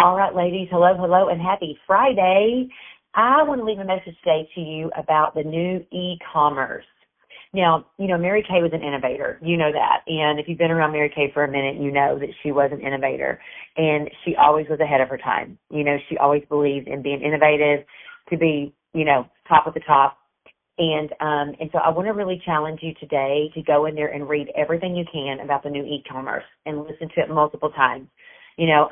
All right, ladies, hello, hello, and happy Friday. I want to leave a message today to you about the new e-commerce. Now, Mary Kay was an innovator. You know that. And if you've been around Mary Kay for a minute, you know that she was an innovator. And she always was ahead of her time. She always believed in being innovative, to be, top of the top. And so I want to really challenge you today to go in there and read everything you can about the new e-commerce and listen to it multiple times.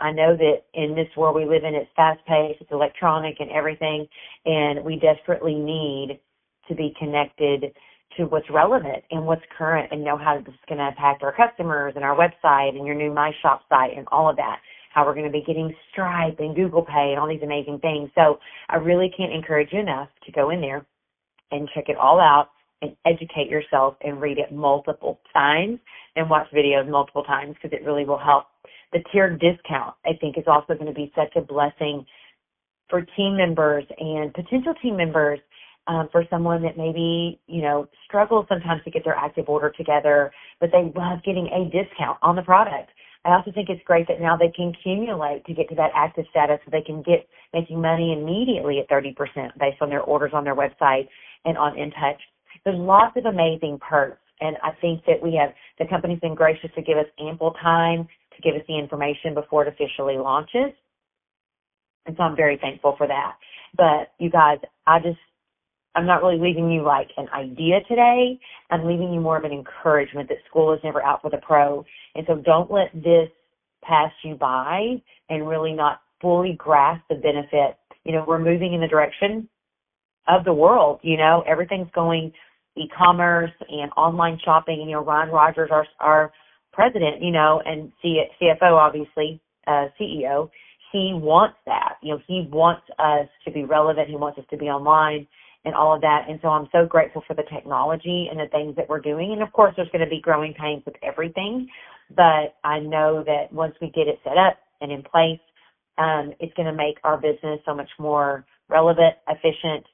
I know that in this world we live in, it's fast-paced, it's electronic and everything, and we desperately need to be connected to what's relevant and what's current and know how this is going to impact our customers and our website and your new My Shop site and all of that, how we're going to be getting Stripe and Google Pay and all these amazing things. So I really can't encourage you enough to go in there and check it all out and educate yourself and read it multiple times and watch videos multiple times because it really will help. The tiered discount, I think, is also going to be such a blessing for team members and potential team members, for someone that maybe, struggles sometimes to get their active order together, but they love getting a discount on the product. I also think it's great that now they can accumulate to get to that active status so they can get making money immediately at 30% based on their orders on their website and on InTouch. There's lots of amazing perks, and I think that the company's been gracious to give us ample time to give us the information before it officially launches. And so I'm very thankful for that. But you guys, I'm not really leaving you like an idea today. I'm leaving you more of an encouragement that school is never out for the pro. And so don't let this pass you by and really not fully grasp the benefit. We're moving in the direction of the world. Everything's going e-commerce and online shopping. And, Ron Rogers, our president, and CFO, obviously, CEO, he wants that. He wants us to be relevant. He wants us to be online and all of that. And so I'm so grateful for the technology and the things that we're doing. And, of course, there's going to be growing pains with everything. But I know that once we get it set up and in place, it's going to make our business so much more relevant, efficient,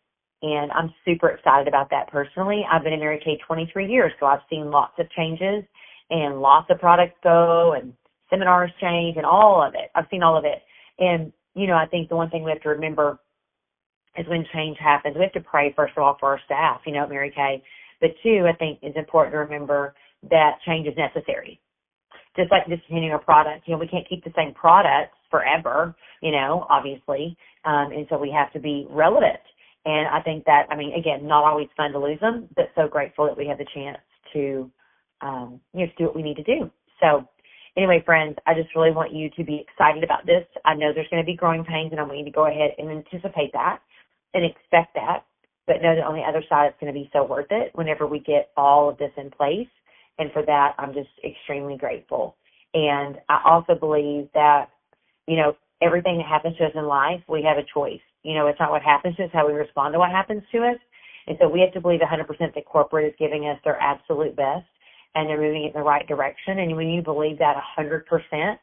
and I'm super excited about that personally. I've been in Mary Kay 23 years, so I've seen lots of changes and lots of products go and seminars change and all of it. I've seen all of it. And, I think the one thing we have to remember is when change happens, we have to pray, first of all, for our staff, at Mary Kay. But two, I think it's important to remember that change is necessary. Just like discontinuing a product, we can't keep the same products forever, obviously. And so we have to be relevant. And I think that, again, not always fun to lose them, but so grateful that we have the chance to, to do what we need to do. So anyway, friends, I just really want you to be excited about this. I know there's going to be growing pains, and I want you to go ahead and anticipate that and expect that, but know that on the other side, it's going to be so worth it whenever we get all of this in place. And for that, I'm just extremely grateful. And I also believe that, everything that happens to us in life, we have a choice. It's not what happens to us, how we respond to what happens to us. And so we have to believe 100% that corporate is giving us their absolute best and they're moving it in the right direction. And when you believe that 100%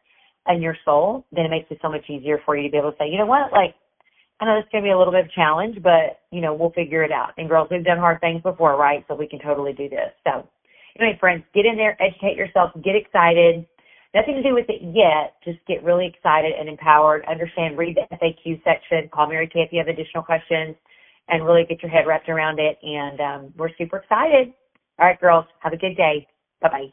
in your soul, then it makes it so much easier for you to be able to say, you know what, I know it's going to be a little bit of a challenge, but, we'll figure it out. And girls, we've done hard things before, right? So we can totally do this. So anyway, friends, get in there, educate yourself, get excited. Nothing to do with it yet. Just get really excited and empowered. Understand, read the FAQ section. Call Mary Kay if you have additional questions and really get your head wrapped around it. And we're super excited. All right, girls, have a good day. Bye-bye.